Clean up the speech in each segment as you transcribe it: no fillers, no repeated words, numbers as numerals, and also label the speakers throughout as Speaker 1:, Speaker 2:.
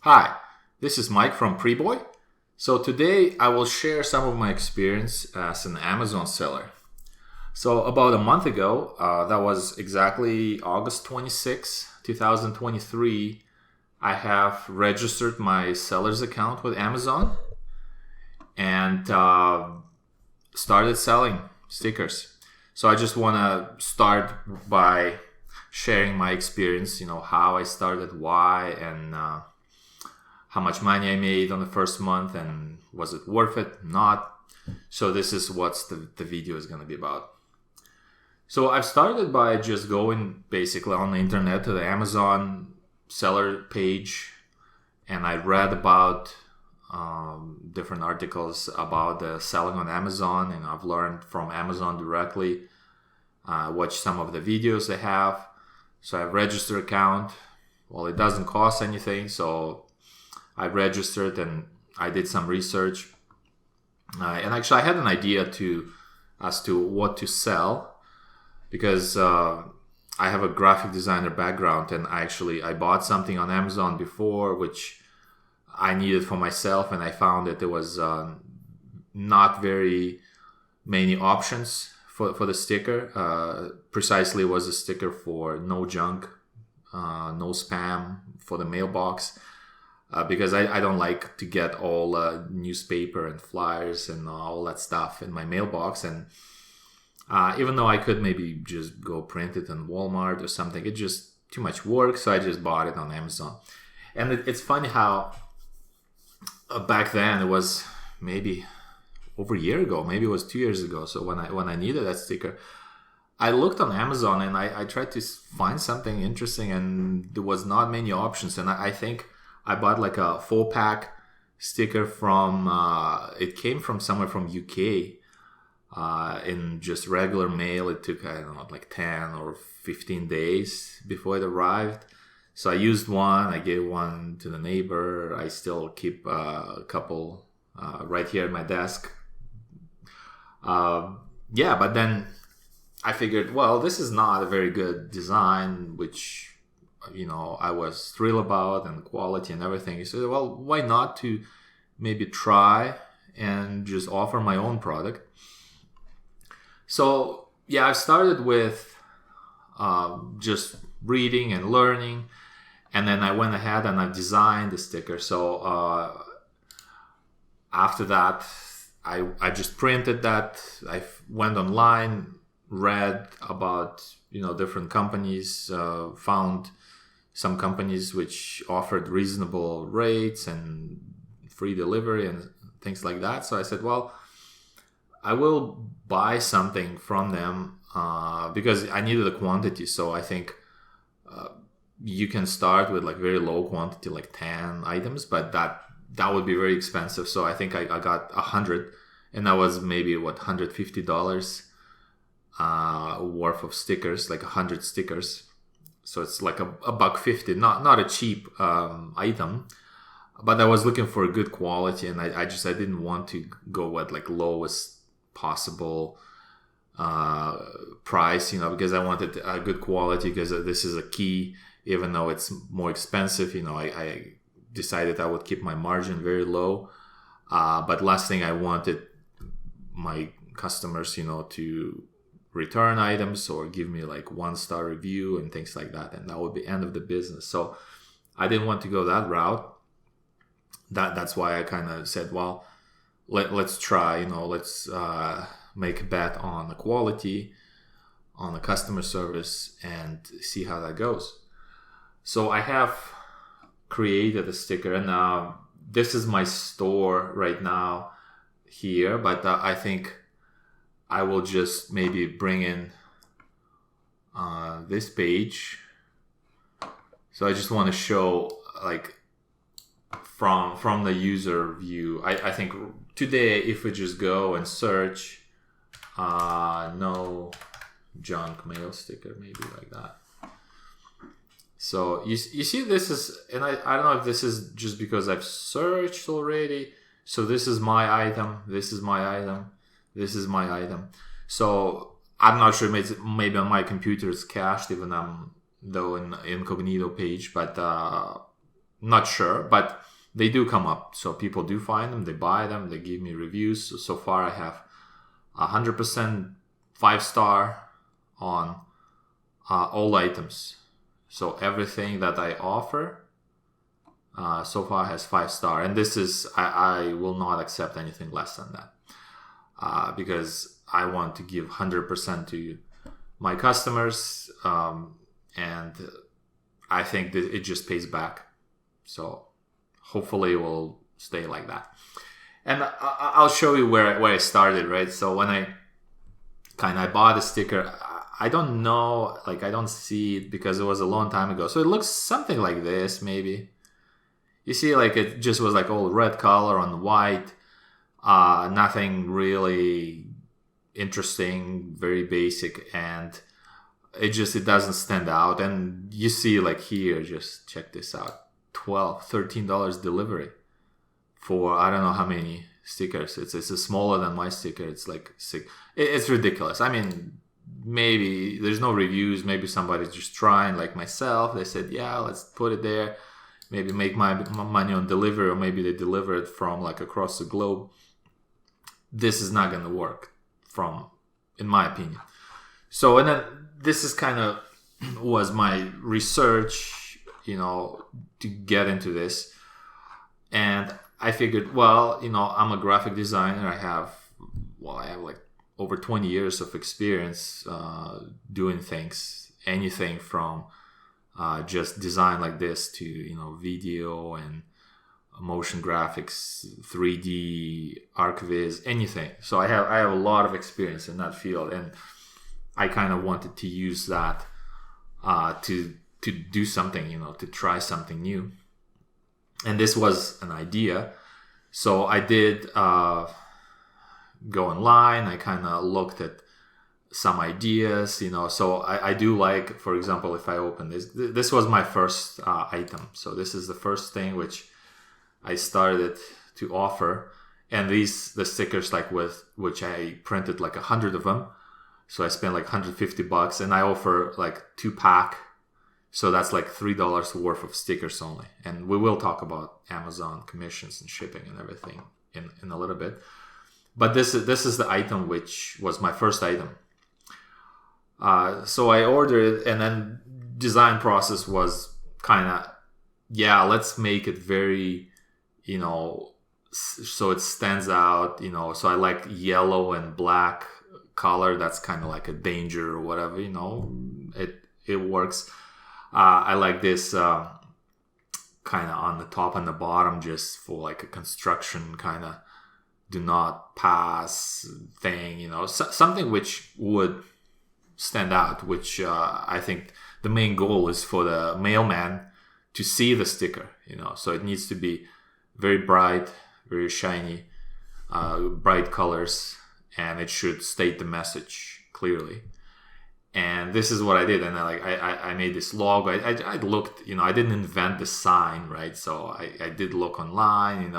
Speaker 1: Hi, this is Mike from Preboy. So today I will share some of my experience as an Amazon seller. So about a month ago, that was exactly August 26, 2023, I have registered my seller's account with Amazon and started selling stickers. So I just want to start by sharing my experience, how I started, why, and how much money I made on the first month, and was it worth it? Not. So this is what the video is going to be about. So I've started by just going basically on the internet to the Amazon seller page, and I read about different articles about the selling on Amazon, and I've learned from Amazon directly. Watched some of the videos they have. So I've registered account. Well, it doesn't cost anything, so I registered and I did some research. And actually, I had an idea as to what to sell, because I have a graphic designer background, and I bought something on Amazon before, which I needed for myself, and I found that there was not very many options for the sticker. Precisely was a sticker for no junk, no spam for the mailbox. Because I don't like to get all newspaper and flyers and all that stuff in my mailbox. And even though I could maybe just go print it in Walmart or something, it's just too much work. So I just bought it on Amazon. And it's funny how back then, it was maybe over a year ago, maybe it was 2 years ago. So when I needed that sticker, I looked on Amazon and I tried to find something interesting, and there was not many options. And I think I bought like a 4-pack sticker from, it came from somewhere from UK, in just regular mail. It took, I don't know, like 10 or 15 days before it arrived. So I used one, I gave one to the neighbor. I still keep a couple right here at my desk. But then I figured, well, this is not a very good design, which I was thrilled about, and quality and everything. He said, well, why not to maybe try and just offer my own product? So, I started with just reading and learning, and then I went ahead and I designed the sticker. So after that, I just printed that. I went online, read about different companies, found some companies which offered reasonable rates and free delivery and things like that. So I said, well, I will buy something from them because I needed a quantity. So I think you can start with like very low quantity, like 10 items, but that would be very expensive. So I think I got 100, and that was maybe $150 worth of stickers, like 100 stickers. So it's like a $1.50, not a cheap item, but I was looking for a good quality, and I didn't want to go with like lowest possible price, because I wanted a good quality, because this is a key. Even though it's more expensive, I decided I would keep my margin very low. But last thing I wanted my customers, to return items or give me like 1-star review and things like that, and that would be end of the business. So I didn't want to go that route. That's why I kind of said, well, let's try, let's make a bet on the quality, on the customer service, and see how that goes. So I have created a sticker, and this is my store right now here, but I think I will just maybe bring in this page. So I just want to show like from the user view. I think today, if we just go and search no junk mail sticker, maybe like that. So you see, this is, and I don't know if this is just because I've searched already. So this is my item. This is my item. This is my item. So I'm not sure, maybe on my computer it's cached, even though in incognito page, but not sure, but they do come up. So people do find them, they buy them, they give me reviews. So far I have 100% 5-star on all items. So everything that I offer so far has 5-star. And this is, I will not accept anything less than that because I want to give 100% to my customers. And I think that it just pays back. So hopefully it will stay like that. And I'll show you where I started, right? So when I bought a sticker, I don't know, like I don't see it because it was a long time ago. So it looks something like this, maybe. You see, like it just was like all red color on white. Nothing really interesting, very basic, and it doesn't stand out. And you see, like here, just check this out, $13 delivery for I don't know how many stickers. It's smaller than my sticker. It's like sick. It's ridiculous. I mean, maybe there's no reviews. Maybe somebody's just trying, like myself. They said, yeah, let's put it there. Maybe make my money on delivery, or maybe they deliver it from like across the globe. This is not going to work, in my opinion. So, and then this is kind of was my research, to get into this. And I figured, well, I'm a graphic designer. I have like over 20 years of experience doing things, anything from just design like this to, video and motion graphics, 3D, ArcViz, anything. So I have a lot of experience in that field, and I kind of wanted to use that to do something, to try something new. And this was an idea. So I did go online. I kind of looked at some ideas, so I do like, for example, if I open this was my first item. So this is the first thing which I started to offer. And the stickers, like which I printed like 100 of them. So I spent like $150, and I offer like 2-pack. So that's like $3 worth of stickers only. And we will talk about Amazon commissions and shipping and everything in a little bit. But this is the item which was my first item. So I ordered it, and then design process was kind of, let's make it very, so it stands out, so I like yellow and black color. That's kind of like a danger or whatever, it works. I like this kind of on the top and the bottom, just for like a construction kind of do not pass thing, something which would stand out, which I think the main goal is for the mailman to see the sticker, so it needs to be very bright, very shiny, bright colors, and it should state the message clearly. And this is what I did. And I made this logo. I looked, I didn't invent the sign, right? So I did look online,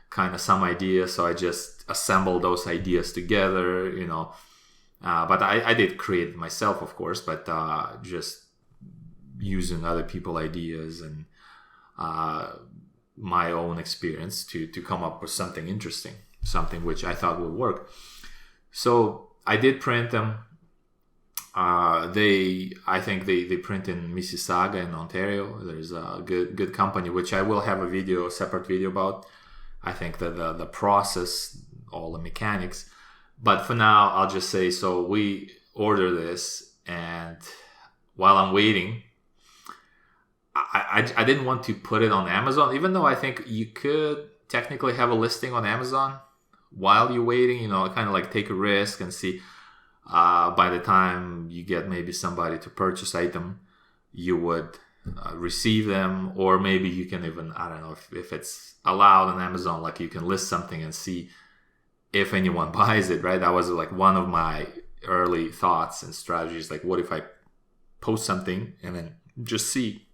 Speaker 1: kind of some ideas. So I just assembled those ideas together, but I did create it myself, of course, but just using other people's ideas and my own experience to come up with something interesting, something which I thought would work. So I did print them. I think they print in Mississauga in Ontario. There's a good company, which I will have a separate video about. I think that the process, all the mechanics. But for now, I'll just say, so we order this, and while I'm waiting, I didn't want to put it on Amazon, even though I think you could technically have a listing on Amazon while you're waiting, kind of like take a risk and see. By the time you get maybe somebody to purchase item, you would receive them, or maybe you can even, I don't know if it's allowed on Amazon, like you can list something and see if anyone buys it, right? That was like one of my early thoughts and strategies. Like, what if I post something and then just see,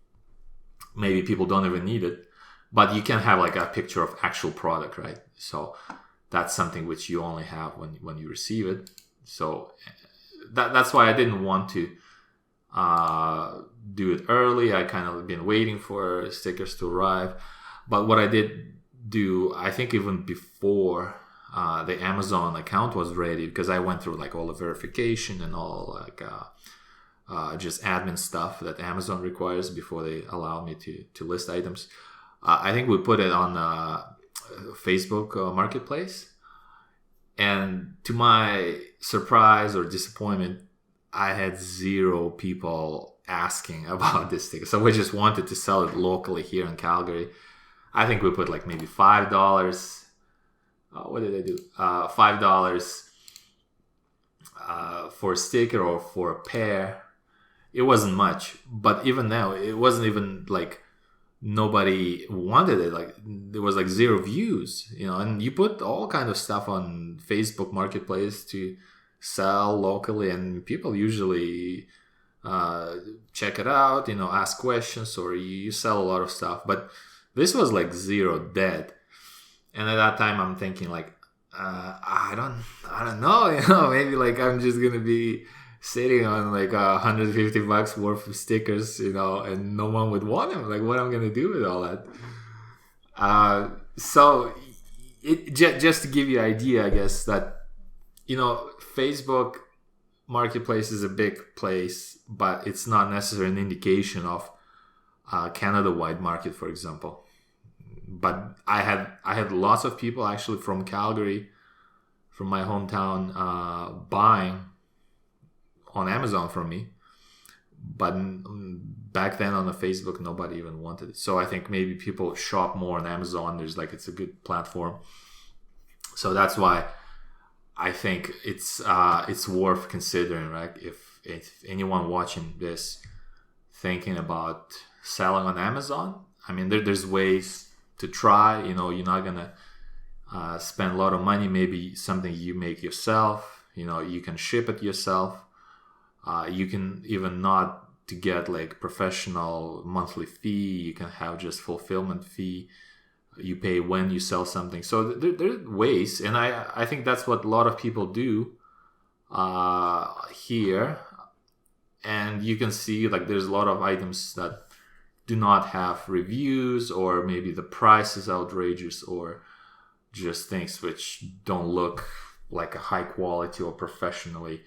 Speaker 1: maybe people don't even need it, but you can have like a picture of actual product, right? So that's something which you only have when you receive it. So that's why I didn't want to do it early. I kind of been waiting for stickers to arrive. But what I did do, I think even before the Amazon account was ready, because I went through like all the verification and all like just admin stuff that Amazon requires before they allow me to list items. I think we put it on Facebook Marketplace. And to my surprise or disappointment, I had 0 people asking about this sticker. So we just wanted to sell it locally here in Calgary. I think we put like maybe $5. What did I do? $5 for a sticker or for a pair. It wasn't much, but even now, it wasn't even like nobody wanted it. Like there was like 0 views, and you put all kind of stuff on Facebook Marketplace to sell locally, and people usually check it out, ask questions, or you sell a lot of stuff. But this was like 0 dead. And at that time I'm thinking like, I don't know, maybe like I'm just going to be sitting on like $150 worth of stickers, and no one would want them. Like what I'm going to do with all that? So just to give you an idea, I guess that, Facebook Marketplace is a big place, but it's not necessarily an indication of Canada-wide market, for example. But I had lots of people actually from Calgary, from my hometown, buying on Amazon from me. But back then on the Facebook, nobody even wanted it. So I think maybe people shop more on Amazon. It's a good platform. So that's why I think it's worth considering, right? If anyone watching this thinking about selling on Amazon, I mean, there's ways to try. You're not gonna spend a lot of money. Maybe something you make yourself. You can ship it yourself. You can even not to get like professional monthly fee. You can have just fulfillment fee. You pay when you sell something. So there are ways, and I think that's what a lot of people do here. And you can see like there's a lot of items that do not have reviews, or maybe the price is outrageous, or just things which don't look like a high quality or professionally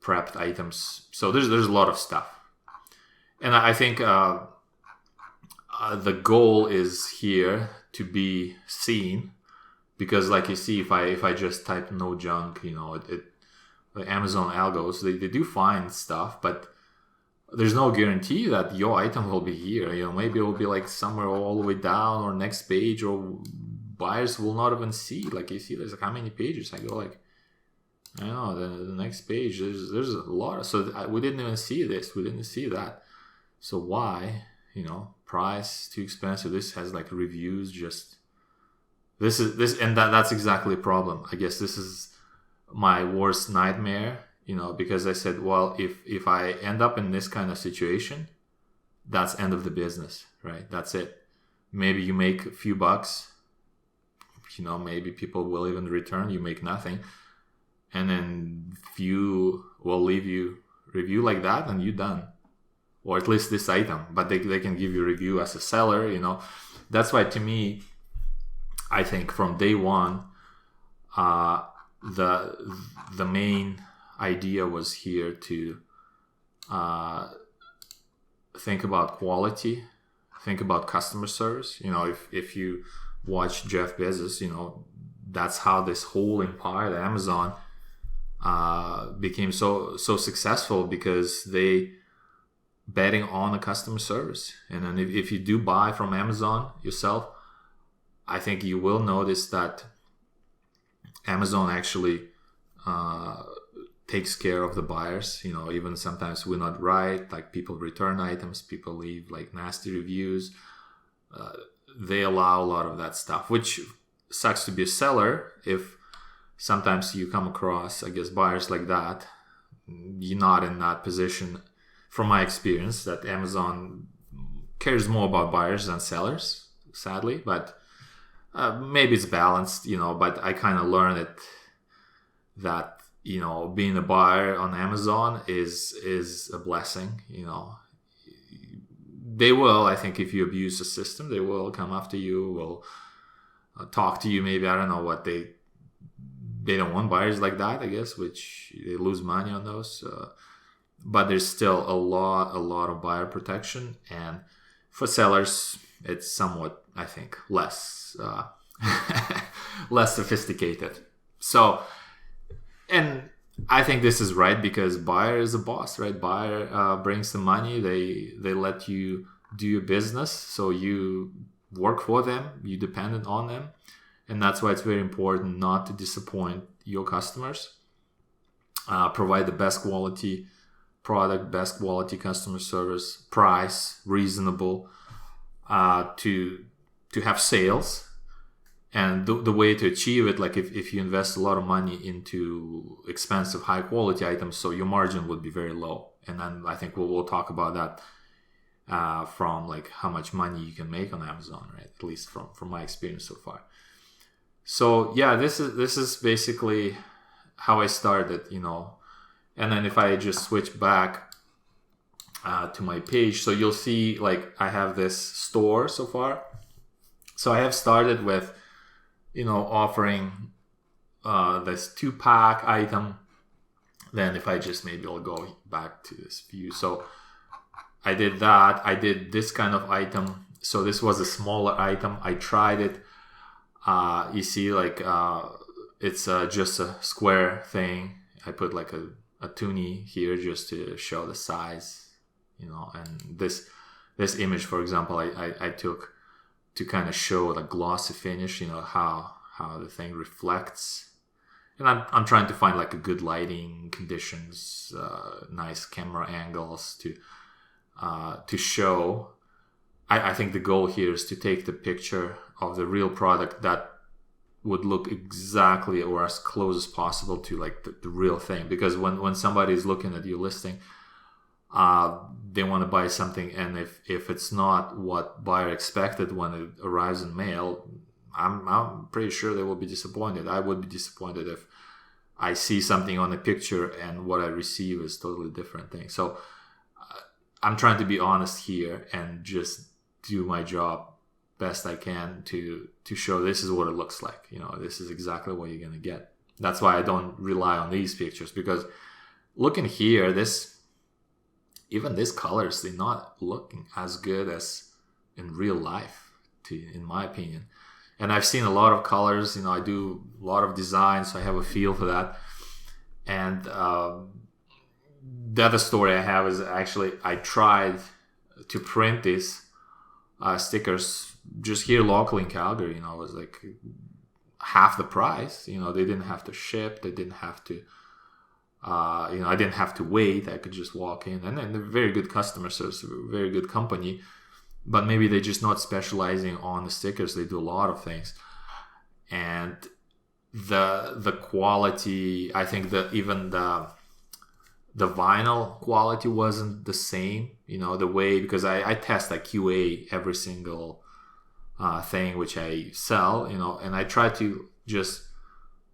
Speaker 1: prepped items. So there's a lot of stuff. And I think the goal is here to be seen, because like you see, if I just type no junk, the Amazon algos, they do find stuff, but there's no guarantee that your item will be here. Maybe it will be like somewhere all the way down or next page, or buyers will not even see. Like you see, there's like how many pages? I go like, I don't know, the next page, there's a lot. So we didn't even see this. We didn't see that. So why? Price too expensive. This has like reviews. Just this, and that's exactly a problem. I guess this is my worst nightmare. Because I said, well, if I end up in this kind of situation, that's end of the business, right? That's it. Maybe you make a few bucks, maybe people will even return, you make nothing. And then few will leave you review like that, and you're done. Or at least this item, but they can give you a review as a seller, That's why, to me, I think from day one, the main idea was here to think about quality, think about customer service. If you watch Jeff Bezos, that's how this whole empire, the Amazon, became so successful, because they betting on the customer service. And then if you do buy from Amazon yourself, I think you will notice that Amazon actually takes care of the buyers. Even sometimes we're not right, like people return items, people leave like nasty reviews. They allow a lot of that stuff, which sucks to be a seller if sometimes you come across, I guess, buyers like that. You're not in that position, from my experience, that Amazon cares more about buyers than sellers, sadly. But maybe it's balanced, but I kind of learned it that being a buyer on Amazon is a blessing. They will, I think, if you abuse the system, they will come after you, will talk to you. Maybe, I don't know what they don't want buyers like that, I guess, which they lose money on those. But there's still a lot of buyer protection, and for sellers, it's somewhat, I think, less less sophisticated. So, and I think this is right, because buyer is a boss, right? Buyer brings the money. They let you do your business, so you work for them, you dependent on them, and that's why it's very important not to disappoint your customers. Provide the best quality product, best quality customer service, price reasonable, to have sales. And the way to achieve it, like if you invest a lot of money into expensive, high quality items, so your margin would be very low. And then I think we'll talk about that from like how much money you can make on Amazon, right? At least from my experience so far. So yeah, this is basically how I started, And then if I just switch back to my page, so you'll see like I have this store so far. So I have started with offering this 2-pack item. Then if I just, maybe I'll go back to this view. So I did that. I did this kind of item. So this was a smaller item. I tried it. You see, like it's just a square thing. I put like a toonie here just to show the size, and this image, for example, I took to kind of show the glossy finish, how the thing reflects. And I'm trying to find like a good lighting conditions, nice camera angles to show. I think the goal here is to take the picture of the real product that would look exactly or as close as possible to like the real thing. Because when somebody is looking at your listing, they want to buy something, and if it's not what buyer expected when it arrives in mail, I'm pretty sure they will be disappointed. I would be disappointed if I see something on a picture and what I receive is totally different thing. So I'm trying to be honest here and just do my job best I can to show this is what it looks like. This is exactly what you're gonna get. That's why I don't rely on these pictures, because looking here, even these colors, they're not looking as good as in real life, in my opinion. And I've seen a lot of colors. I do a lot of design, so I have a feel for that. And the other story I have is actually I tried to print these stickers just here locally in Calgary. It was like half the price. They didn't have to ship. They didn't have to. I didn't have to wait. I could just walk in, and they're very good customer service, very good company. But maybe they're just not specializing on the stickers. They do a lot of things, and the quality. I think that even the vinyl quality wasn't the same. The way, because I test, I QA every single thing which I sell. And I try to just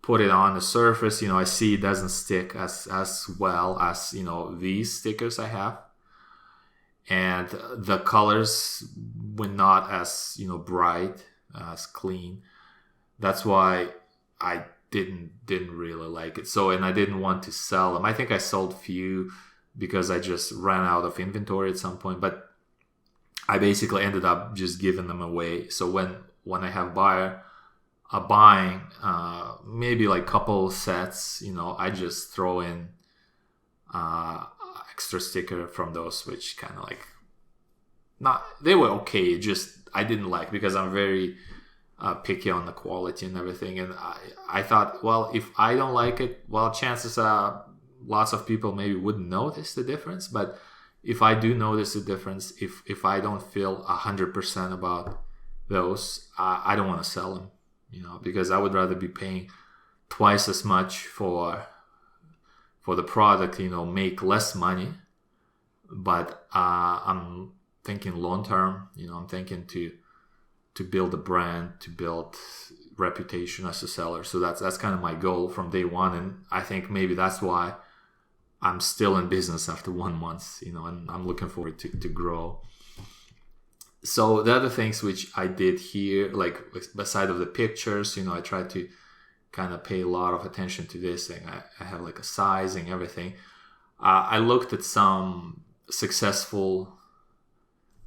Speaker 1: put it on the surface. I see it doesn't stick as well as these stickers I have, and the colors were not as bright, as clean. That's why I didn't really like it. So, and I didn't want to sell them. I think I sold few because I just ran out of inventory at some point, but I basically ended up just giving them away. So when I have buyer buying maybe like couple sets, I just throw in extra sticker from those, which kind of like, they were okay, just I didn't like, because I'm very picky on the quality and everything. And I thought, well, if I don't like it, well, chances are lots of people maybe wouldn't notice the difference. But if I do notice the difference, if I don't feel 100% about those, I don't want to sell them. Because I would rather be paying twice as much for the product, make less money. But I'm thinking long term. I'm thinking to build a brand, to build reputation as a seller. So that's kind of my goal from day one, and I think maybe that's why I'm still in business after 1 month, and I'm looking forward to grow. So the other things which I did here, like beside of the pictures, I tried to kind of pay a lot of attention to this thing. I have like a sizing, everything. I looked at some successful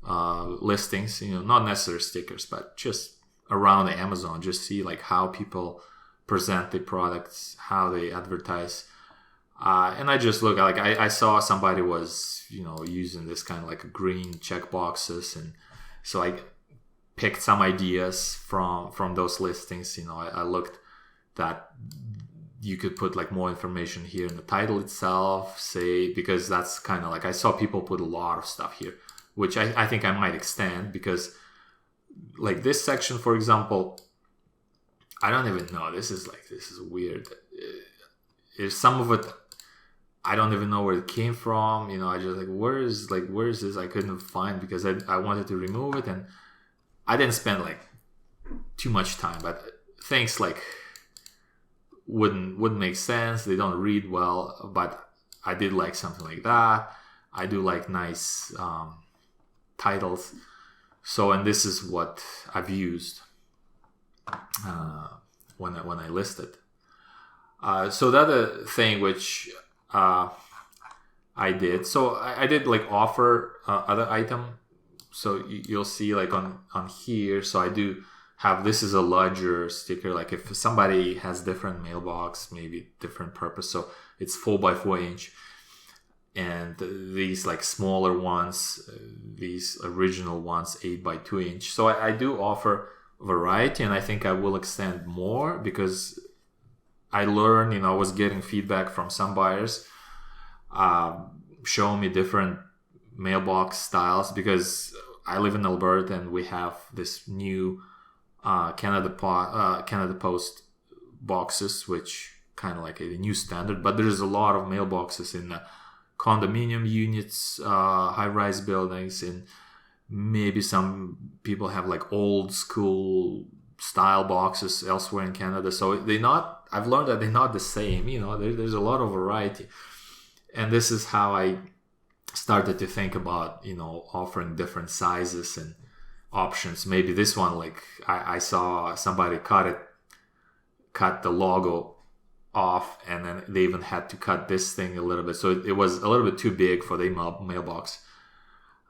Speaker 1: listings, not necessarily stickers, but just around Amazon, just see like how people present the products, how they advertise. And I just look like I saw somebody was, using this kind of like green check boxes, and so I picked some ideas from those listings. I looked that you could put like more information here in the title itself, say, because that's kind of like, I saw people put a lot of stuff here, which I think I might extend, because like this section, for example, I don't even know. This is weird. There's some of it, I don't even know where it came from. I just like, where is this? I couldn't find, because I wanted to remove it, and I didn't spend like too much time, but things like wouldn't make sense. They don't read well, but I did like something like that. I do like nice titles. So, and this is what I've used when I listed. So the other thing which I did, so I did like offer other item. So you'll see like on here. So I do have, this is a larger sticker. Like if somebody has different mailbox, maybe different purpose. So it's 4x4 inch. And these like smaller ones, these original ones, 8x2 inch. So I do offer variety, and I think I will extend more, because I learned, I was getting feedback from some buyers showing me different mailbox styles, because I live in Alberta and we have this new Canada Post boxes, which kind of like a new standard, but there's a lot of mailboxes in the condominium units, high-rise buildings, and maybe some people have like old school style boxes elsewhere in Canada. So I've learned that they're not the same. There's a lot of variety, and this is how I started to think about offering different sizes and options. Maybe this one, like I saw somebody cut the logo off, and then they even had to cut this thing a little bit, so it was a little bit too big for the mailbox,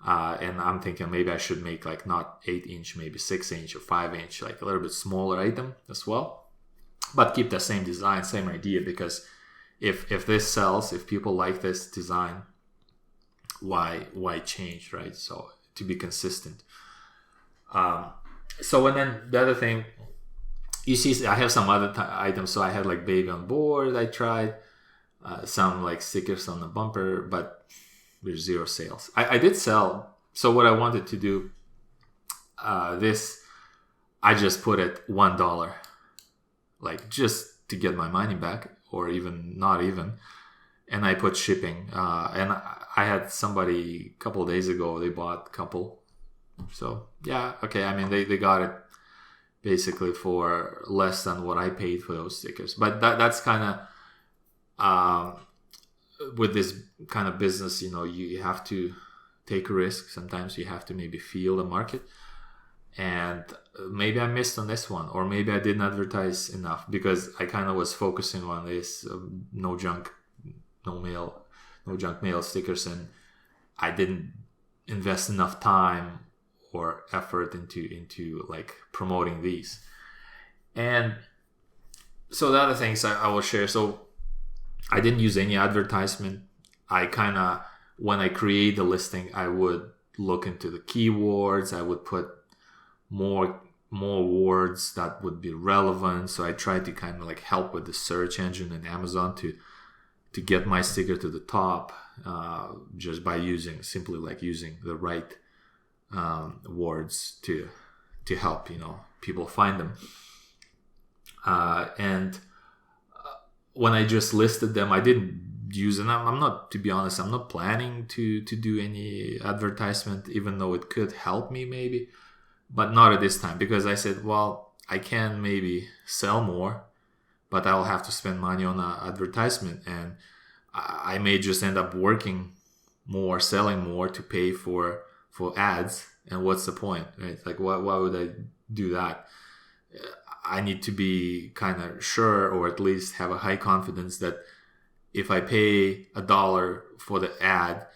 Speaker 1: and I'm thinking maybe I should make like not 8-inch, maybe 6-inch or 5-inch, like a little bit smaller item as well, but keep the same design, same idea, because if this sells, if people like this design, why change, right? So to be consistent. So, and then the other thing, you see, I have some other items. So I had like baby on board. I tried some like stickers on the bumper, but there's zero sales. I did sell. So what I wanted to do, this, I just put it $1, like just to get my money back, or even not even. And I put shipping. And I had somebody a couple of days ago, they bought a couple. So yeah, okay. I mean, they got it basically for less than what I paid for those stickers. But that's kind of, with this kind of business, you have to take a risk. Sometimes you have to maybe feel the market. And maybe I missed on this one, or maybe I didn't advertise enough, because I kind of was focusing on this no junk mail stickers, and I didn't invest enough time or effort into like promoting these. And so the other things I will share. So I didn't use any advertisement. I kind of, when I create the listing, I would look into the keywords. I would put more words that would be relevant. So I tried to kind of like help with the search engine and Amazon to get my sticker to the top, just by using the right words to help people find them. And when I just listed them, I didn't use, and I'm not, to be honest, I'm not planning to do any advertisement, even though it could help me maybe, but not at this time, because I said, well, I can maybe sell more, but I'll have to spend money on advertisement, and I may just end up working more, selling more to pay for ads. And what's the point, right? Like, why would I do that? I need to be kind of sure, or at least have a high confidence that if I pay $1 for the ad,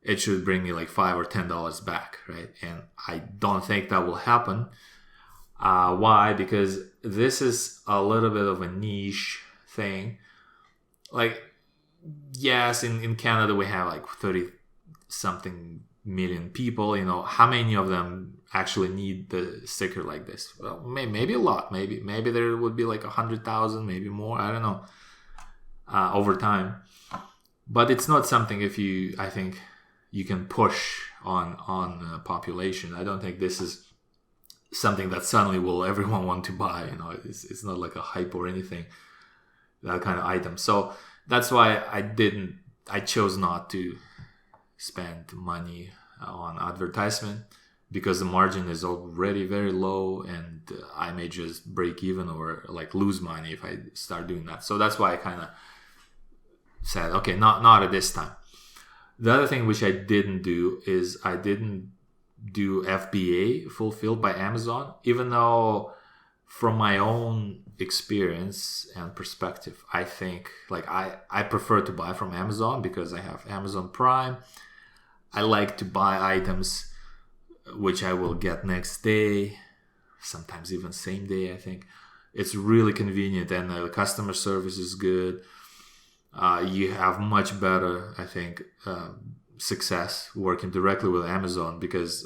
Speaker 1: it should bring me like $5 or $10 back, right? And I don't think that will happen. Why? Because this is a little bit of a niche thing. Like, yes, in Canada we have like 30 something million people. How many of them actually need the sticker like this? Well, maybe a lot. Maybe there would be like 100,000, maybe more. I don't know. Over time, but it's not something I think you can push on population. I don't think this is something that suddenly will everyone want to buy. It's not like a hype or anything, that kind of item. So that's why I chose not to spend money on advertisement, because the margin is already very low, and I may just break even or like lose money if I start doing that. So that's why I kind of said, okay, not at this time. The other thing which I didn't do is I didn't do FBA, fulfilled by Amazon, even though from my own experience and perspective, I think like I prefer to buy from Amazon because I have Amazon Prime. I like to buy items which I will get next day, sometimes even same day. I think it's really convenient, and the customer service is good. You have much better, I think, success working directly with Amazon, because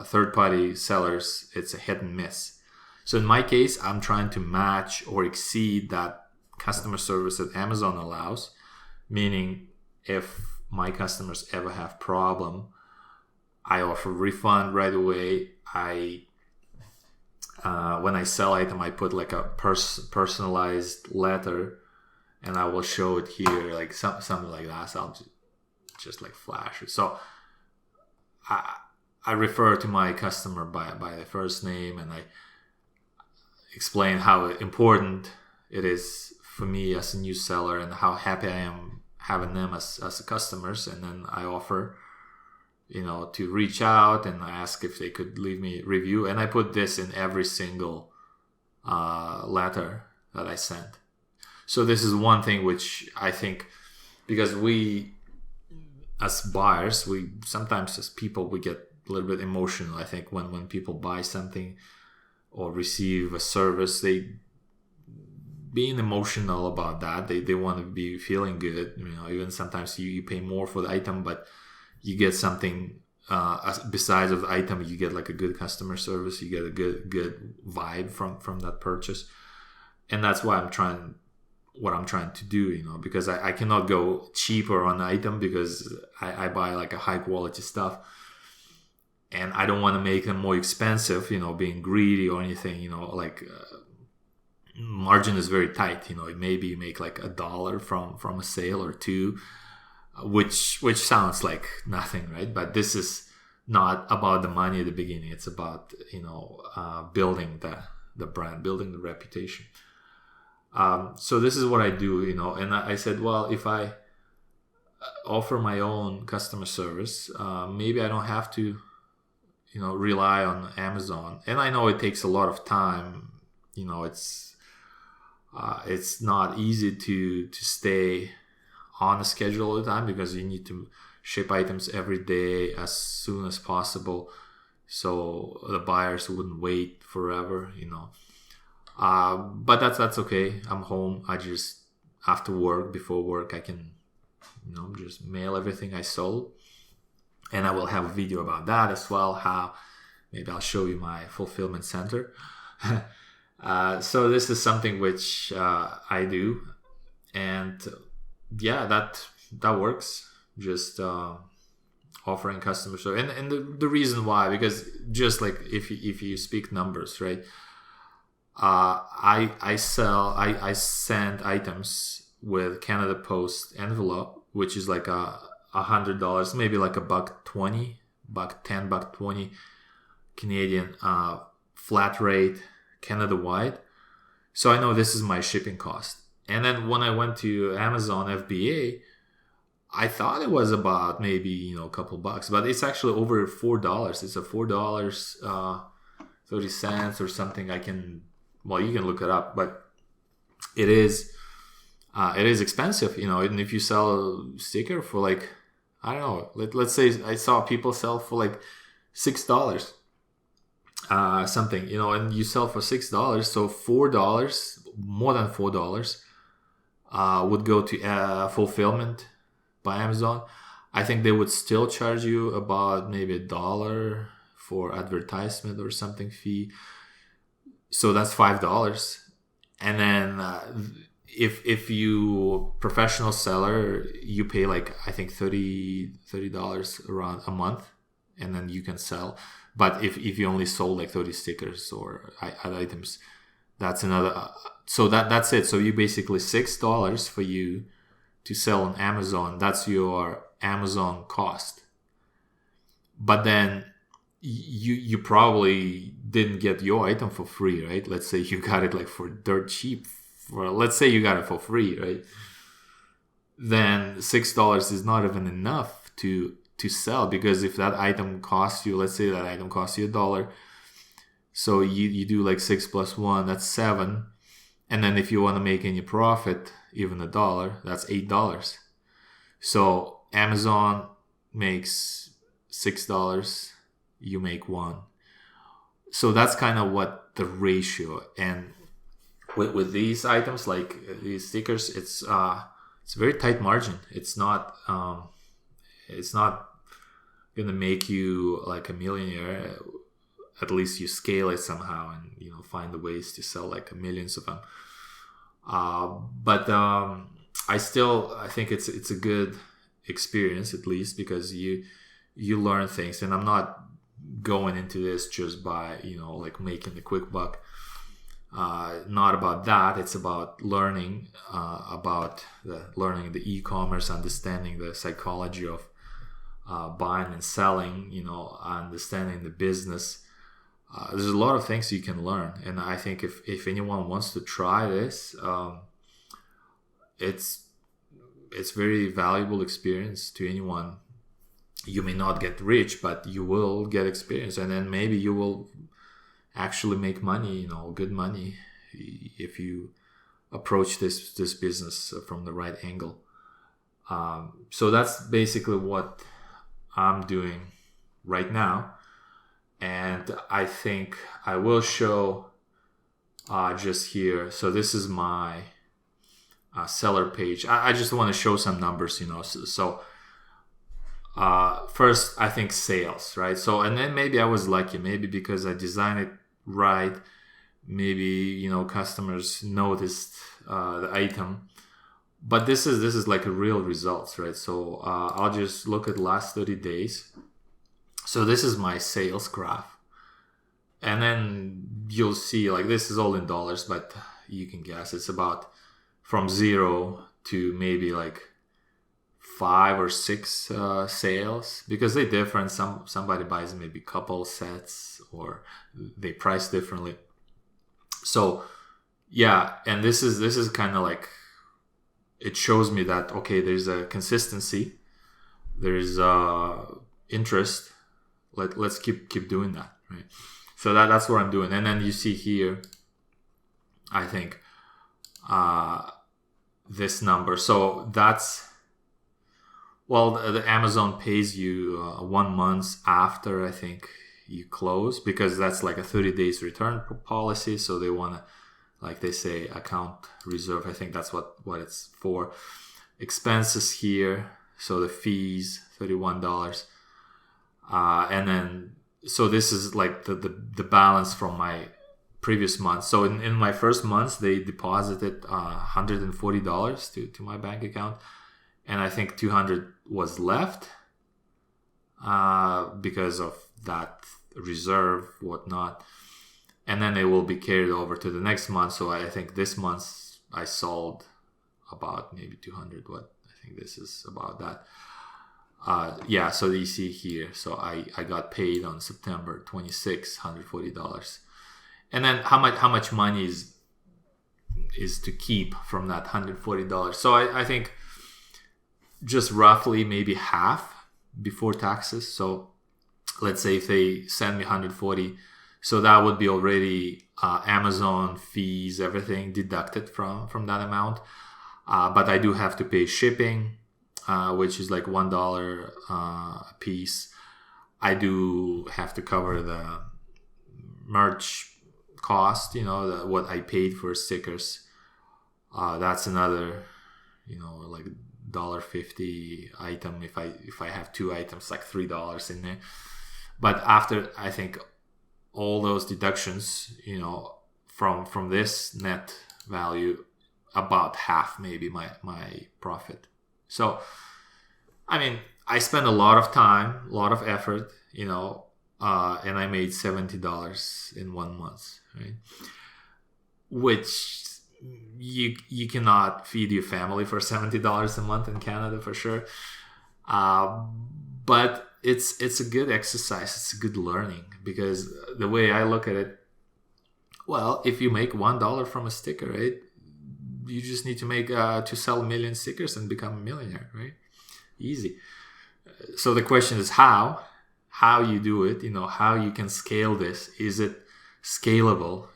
Speaker 1: third-party sellers, it's a hit and miss. So in my case, I'm trying to match or exceed that customer service that Amazon allows, meaning if my customers ever have problem, I offer refund right away. When I sell item, I put like a personalized letter, and I will show it here, like something like that. So I'll just like flash it. So I refer to my customer by the first name, and I explain how important it is for me as a new seller and how happy I am having them as customers. And then I offer, to reach out and ask if they could leave me a review. And I put this in every single letter that I send. So this is one thing which I think, because we, as buyers, we sometimes as people, we get a little bit emotional. I think when people buy something or receive a service, they being emotional about that. They want to be feeling good. Even sometimes you pay more for the item, but you get something besides of the item. You get like a good customer service. You get a good vibe from that purchase, and that's why I'm trying to do. Because I cannot go cheaper on the item, because I buy like a high quality stuff, and I don't want to make them more expensive. Being greedy or anything. Margin is very tight. Maybe you make like $1 from a sale or $2, which sounds like nothing, right? But this is not about the money at the beginning. It's about building the brand, building the reputation. So this is what I do, and I said, well, if I offer my own customer service, maybe I don't have to rely on Amazon. And I know it takes a lot of time. It's not easy to stay on a schedule all the time, because you need to ship items every day as soon as possible, so the buyers wouldn't wait forever. But that's okay. I'm home. I just, after work, before work, I can just mail everything I sold, and I will have a video about that as well. How maybe I'll show you my fulfillment center. So this is something which I do, and yeah, that works. Just offering customer service, and the reason why, because just like if you speak numbers, right? I send items with Canada Post envelope, which is like $100, maybe like $1.20, $1.10, $1.20 Canadian flat rate Canada wide. So I know this is my shipping cost. And then when I went to Amazon FBA, I thought it was about maybe, a couple bucks, but it's actually over $4. It's a $4, 30 cents or something. You can look it up, but it is expensive, and if you sell a sticker for like, I don't know, let's say I saw people sell for like $6, something, and you sell for $6, so $4, more than $4, would go to fulfillment by Amazon. I think they would still charge you about maybe $1 for advertisement or something fee. So that's $5. And then if you professional seller, you pay like, I think $30 around a month, and then you can sell. But if you only sold like 30 stickers or other items, that's another. So that's it. So you basically $6 for you to sell on Amazon. That's your Amazon cost. But then you probably didn't get your item for free, right? Let's say you got it like for dirt cheap. Let's say you got it for free, right? Then $6 is not even enough to sell, because if that item costs you, let's say that item costs you $1, so you do like 6 plus 1, that's 7. And then if you want to make any profit, even $1, that's $8. So Amazon makes $6, you make 1. So that's kind of what the ratio. And with these items, like these stickers, it's a very tight margin. It's not gonna make you like a millionaire. At least you scale it somehow and find the ways to sell like millions of them. But I think it's a good experience, at least, because you learn things. And I'm not going into this just by like making the quick buck. Not about that. It's about learning learning the e-commerce, understanding the psychology of buying and selling, understanding the business. There's a lot of things you can learn, and I think if anyone wants to try this, it's very valuable experience to anyone. You may not get rich, but you will get experience, and then maybe you will actually make money, good money, if you approach this business from the right angle. So that's basically what I'm doing right now. And I think I will show just here. So this is my seller page. I just want to show some numbers, So first, I think sales, right? So, and then maybe I was lucky, maybe because I designed it right. Maybe, customers noticed the item. But this is like a real results, right? So I'll just look at the last 30 days. So this is my sales graph. And then you'll see, like, this is all in dollars, but you can guess it's about from 0 to maybe like 5 or 6 sales, because they different. Somebody buys maybe a couple sets, or they price differently. So yeah, and this is kind of like, it shows me that, okay, there's a consistency, there's interest. Let's keep doing that, right? So that's what I'm doing. And then you see here, I think this number. So that's, well, the Amazon pays you 1 month after, I think, you close, because that's like a 30 days return policy. So they want to, like they say, account reserve. I think that's what it's for. Expenses here. So the fees, $31. And then, so this is like the balance from my previous month. So in my first month, they deposited $140 to my bank account. And I think 200 was left because of that reserve, whatnot. And then it will be carried over to the next month. So I think this month I sold about maybe 200. What I think this is about that. Yeah, so you see here. So I got paid on September 26, $140. And then how much money is to keep from that $140. So I think just roughly maybe half before taxes. So let's say if they send me 140, so that would be already Amazon fees, everything deducted from that amount. But I do have to pay shipping, which is like $1 a piece. I do have to cover the merch cost, what I paid for stickers. That's another, like $1.50 item. If I have 2 items, like $3 in there. But after, I think, all those deductions, from this net value, about half maybe my profit. So, I mean, I spent a lot of time, a lot of effort, and I made $70 in 1 month, right? Which you cannot feed your family for $70 a month in Canada for sure. But it's a good exercise. It's a good learning, because the way I look at it, well, if you make $1 from a sticker, right, you just need to make to sell 1 million stickers and become a millionaire, right? Easy. So the question is how you do it, how you can scale this. Is it scalable?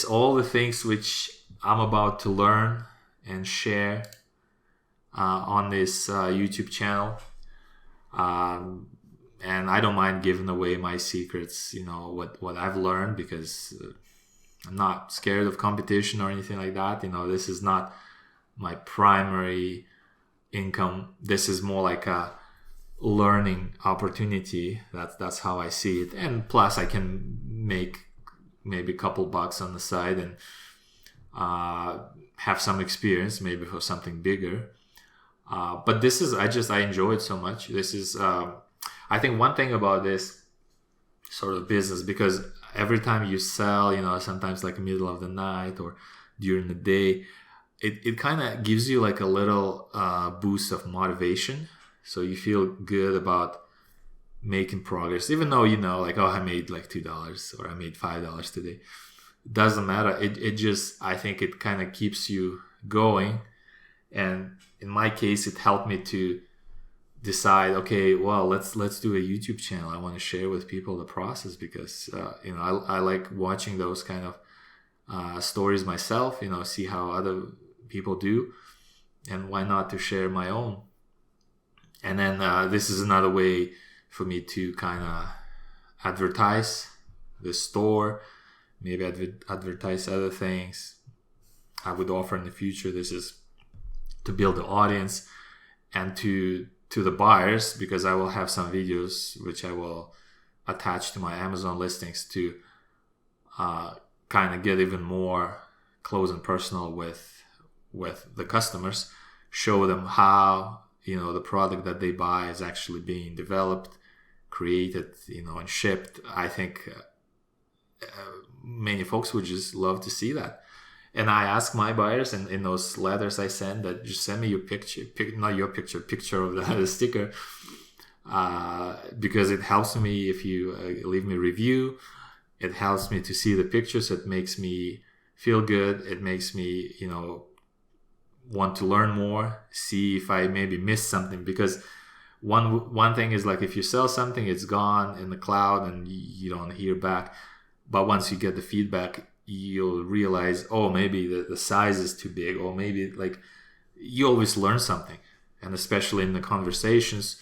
Speaker 1: All the things which I'm about to learn and share on this YouTube channel. And I don't mind giving away my secrets, what I've learned, because I'm not scared of competition or anything like that. This is not my primary income. This is more like a learning opportunity. That's how I see it. And plus I can make maybe a couple bucks on the side and have some experience maybe for something bigger. But this is, I enjoy it so much. This is, I think one thing about this sort of business, because every time you sell, sometimes like middle of the night or during the day, it kind of gives you like a little boost of motivation. So you feel good about making progress, even though, like, oh, I made like $2 or I made $5 today. It doesn't matter. It just, I think it kind of keeps you going. And in my case, it helped me to decide, okay, well, let's do a YouTube channel. I want to share with people the process, because I like watching those kind of stories myself, see how other people do, and why not to share my own. And then this is another way for me to kind of advertise the store, maybe advertise other things I would offer in the future. This is to build the audience, and to the buyers, because I will have some videos which I will attach to my Amazon listings to kind of get even more close and personal with the customers, show them how the product that they buy is actually being developed, created, and shipped. I think many folks would just love to see that. And I ask my buyers in those letters I send that just send me your picture of the sticker, because it helps me. If you leave me a review, it helps me to see the pictures. It makes me feel good. It makes me, want to learn more, see if I maybe missed something. Because one thing is, like, if you sell something, it's gone in the cloud and you don't hear back. But once you get the feedback, you'll realize, oh, maybe the size is too big, or maybe, like, you always learn something. And especially in the conversations,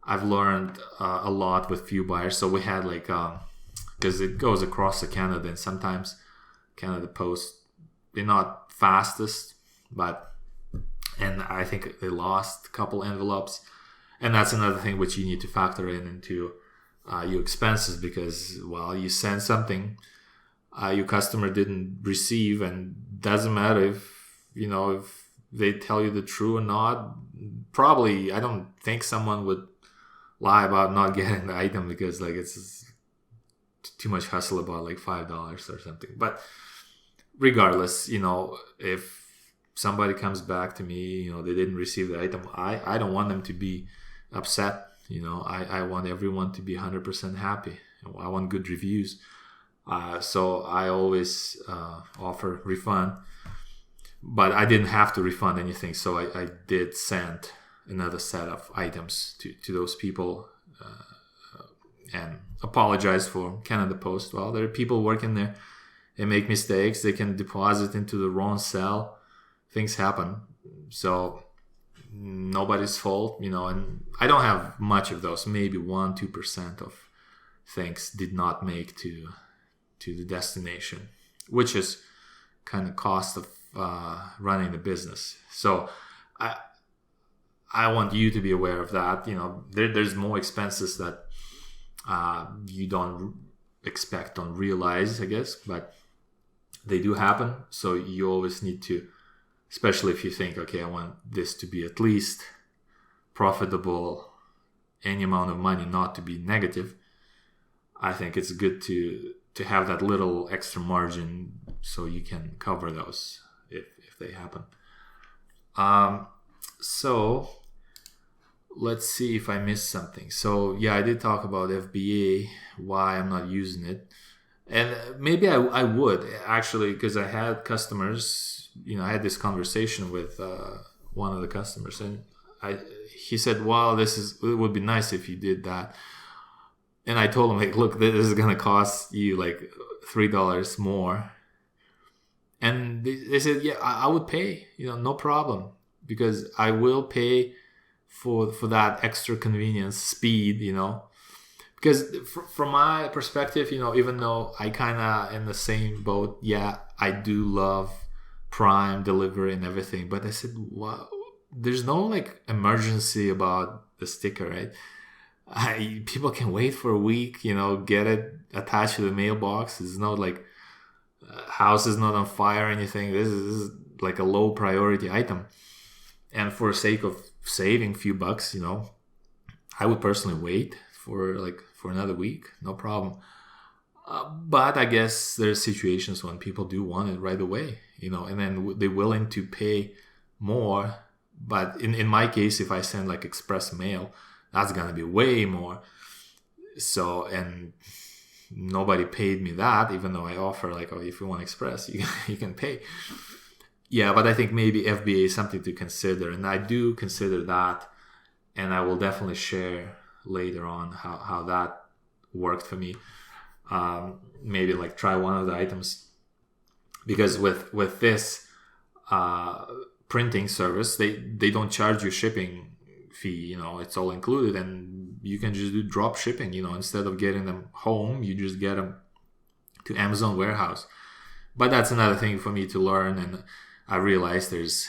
Speaker 1: I've learned a lot with few buyers. So we had like, because it goes across the Canada, and sometimes Canada Post, they're not fastest, and I think they lost a couple envelopes. And that's another thing which you need to factor into your expenses, because, well, you send something your customer didn't receive, and doesn't matter if they tell you the truth or not. Probably, I don't think someone would lie about not getting the item, because, like, it's too much hustle about like $5 or something. But regardless, if somebody comes back to me, they didn't receive the item, I don't want them to be upset. I want everyone to be 100% happy. I want good reviews. So I always offer refund, but I didn't have to refund anything. So I did send another set of items to those people and apologize for Canada Post. Well, there are people working there. They make mistakes. They can deposit into the wrong cell. Things happen. So nobody's fault, and I don't have much of those. Maybe 1-2% of things did not make to the destination, which is kind of cost of running the business. So I want you to be aware of that. There's more expenses that you don't expect, don't realize, I guess, but they do happen. So you always need to, especially if you think, okay, I want this to be at least profitable, any amount of money not to be negative. I think it's good to have that little extra margin so you can cover those if they happen. So let's see if I missed something. So yeah, I did talk about FBA, why I'm not using it. And maybe I would actually, because I had customers, I had this conversation with one of the customers, and he said, "Wow, it would be nice if you did that." And I told him, like, "Look, this is gonna cost you like $3 more." And they said, "Yeah, I would pay, no problem, because I will pay for that extra convenience, speed, Because from my perspective, even though I kind of in the same boat, yeah, I do love Prime delivery and everything, but I said, wow, there's no like emergency about the sticker, right? People can wait for a week, get it attached to the mailbox. It's not like house is not on fire or anything. This is like a low priority item, and for the sake of saving a few bucks, I would personally wait for another week, no problem. But I guess there's situations when people do want it right away, and then they're willing to pay more. But in my case, if I send like express mail, that's gonna be way more. So, and nobody paid me that, even though I offer like, oh, if you want express, you can pay. Yeah, but I think maybe FBA is something to consider, and I do consider that, and I will definitely share later on how that worked for me. Maybe like try one of the items, because with this printing service, they don't charge you shipping fee. It's all included, and you can just do drop shipping. Instead of getting them home, you just get them to Amazon warehouse. But that's another thing for me to learn, and I realized there's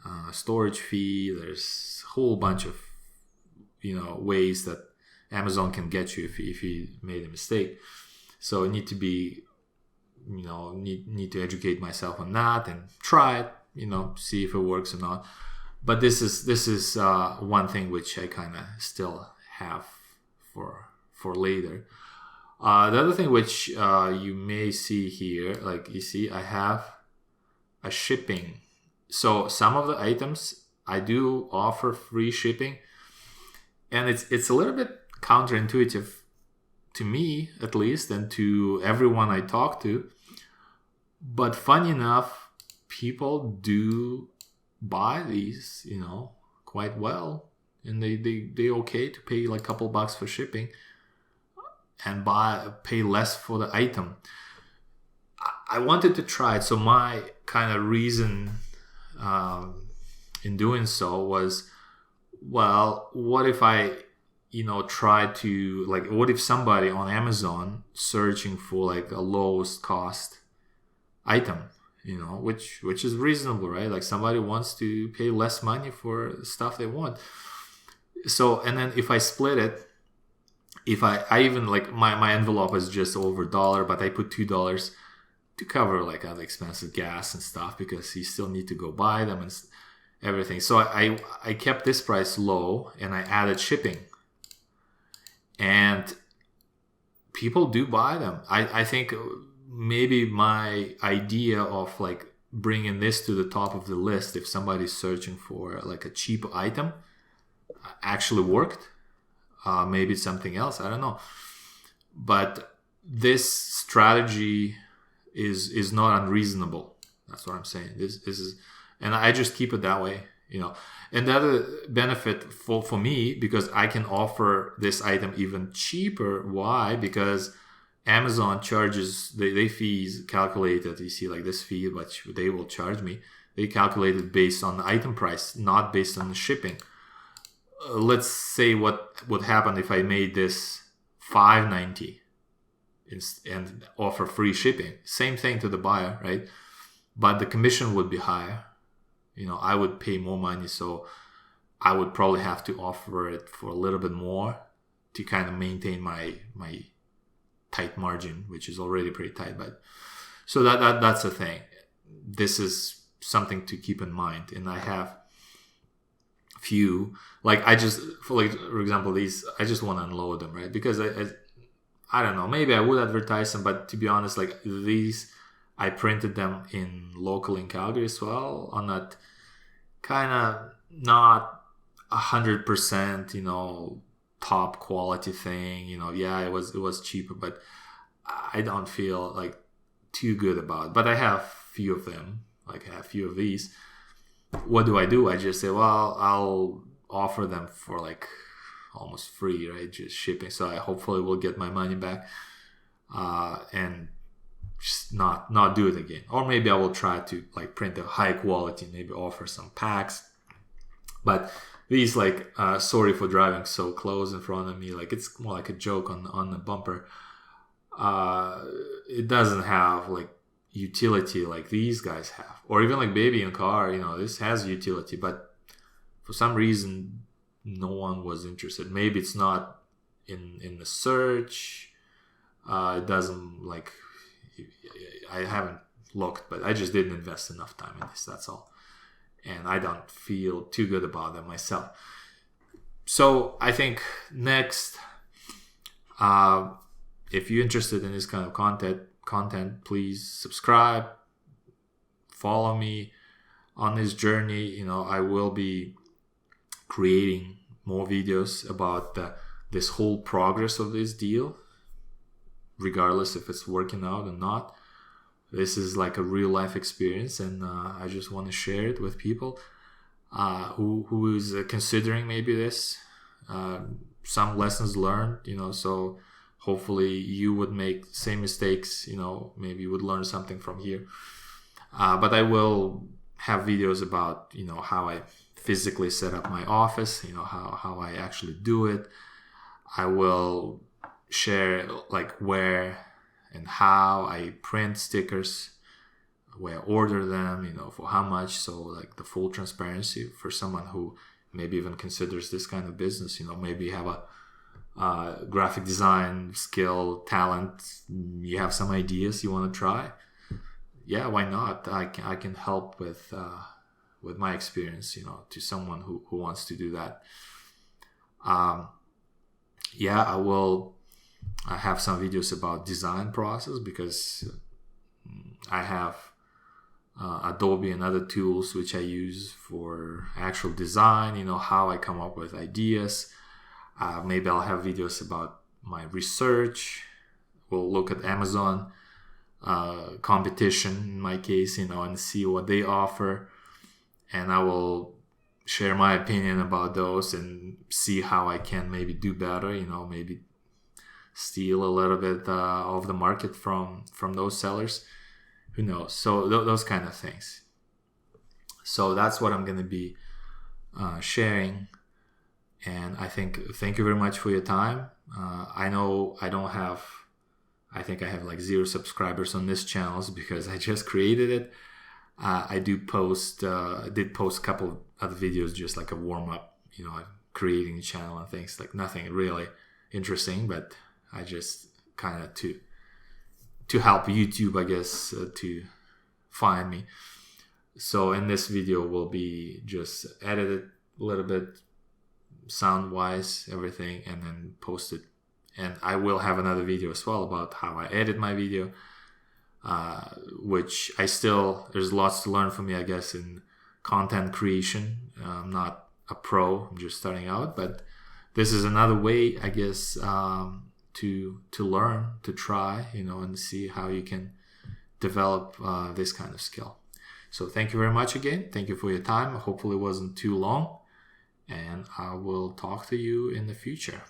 Speaker 1: a storage fee. There's a whole bunch of ways that Amazon can get you if you made a mistake. So I need to be, need to educate myself on that and try it, see if it works or not. But this is one thing which I kind of still have for later. The other thing which you may see here, like you see, I have a shipping. So some of the items I do offer free shipping, and it's a little bit counterintuitive to me, at least, and to everyone I talk to. But funny enough, people do buy these, quite well, and they okay to pay like a couple bucks for shipping and pay less for the item. I wanted to try it, so my kind of reason in doing so was, well, what if I try to, like, what if somebody on Amazon searching for like a lowest cost item, which is reasonable, right? Like somebody wants to pay less money for stuff they want. So, and then if I split it, if I even like my envelope is just over $1, but I put $2 to cover like other expensive gas and stuff, because you still need to go buy them and everything. So I kept this price low, and I added shipping, and people do buy them. I think maybe my idea of like bringing this to the top of the list, if somebody's searching for like a cheap item, actually worked. Maybe it's something else, I don't know. But this strategy is not unreasonable. That's what I'm saying. This is, and I just keep it that way, you know. And the other benefit for me, because I can offer this item even cheaper. Why? Because Amazon charges they fees calculated. You see, like this fee, which they will charge me. They calculate it based on the item price, not based on the shipping. Let's say what would happen if I made this $5.90 and offer free shipping. Same thing to the buyer, right? But the commission would be higher. You know, I would pay more money, so I would probably have to offer it for a little bit more to kind of maintain my tight margin, which is already pretty tight. But so that's the thing. This is something to keep in mind. And I have few, like for example, these, I just want to unload them, right? Because I don't know, maybe I would advertise them, but to be honest, like these, I printed them locally in Calgary as well, on that kind of not 100%, you know, top quality thing. You know, yeah, it was cheaper, but I don't feel like too good about it. But I have few of them, like I have few of these. What do? I just say, well, I'll offer them for like almost free, right? Just shipping. So I hopefully will get my money back, and just not do it again. Or maybe I will try to like print a high quality, maybe offer some packs. But these, like, sorry for driving so close in front of me, like it's more like a joke on the bumper. It doesn't have like utility like these guys have, or even like baby in car, you know, this has utility, but for some reason no one was interested. Maybe it's not in the search. It doesn't, like, I haven't looked, but I just didn't invest enough time in this, that's all. And I don't feel too good about them myself. So I think next, if you're interested in this kind of content, please subscribe, follow me on this journey. You know, I will be creating more videos about this whole progress of this deal, regardless if it's working out or not. This is like a real life experience, and I just want to share it with people who is considering maybe this. Some lessons learned, you know, so hopefully you would make the same mistakes, you know, maybe you would learn something from here. But I will have videos about, you know, how I physically set up my office, you know, how I actually do it. I will share like where and how I print stickers, where I order them, you know, for how much. So like the full transparency for someone who maybe even considers this kind of business, you know, maybe you have a graphic design skill, talent, you have some ideas you want to try. Yeah, why not? I can help with my experience, you know, to someone who wants to do that. Yeah, I have some videos about design process, because I have Adobe and other tools which I use for actual design, you know, how I come up with ideas. Maybe I'll have videos about my research. We'll look at Amazon competition in my case, you know, and see what they offer. And I will share my opinion about those and see how I can maybe do better, you know, maybe steal a little bit of the market from those sellers. Who knows? So those kind of things. So that's what I'm going to be sharing. And I think, thank you very much for your time. I know I think I have like 0 subscribers on this channel because I just created it. I did post a couple of videos, just like a warm up, you know, creating the channel and things, like nothing really interesting, but I just kind of to help YouTube, I guess, to find me. So in this video will be just edited a little bit, sound wise, everything, and then post it. And I will have another video as well about how I edit my video, which there's lots to learn for me, I guess, in content creation. I'm not a pro, I'm just starting out, but this is another way, I guess, to learn, to try, and see how you can develop this kind of skill. So thank you very much again. Thank you for your time. Hopefully it wasn't too long, and I will talk to you in the future.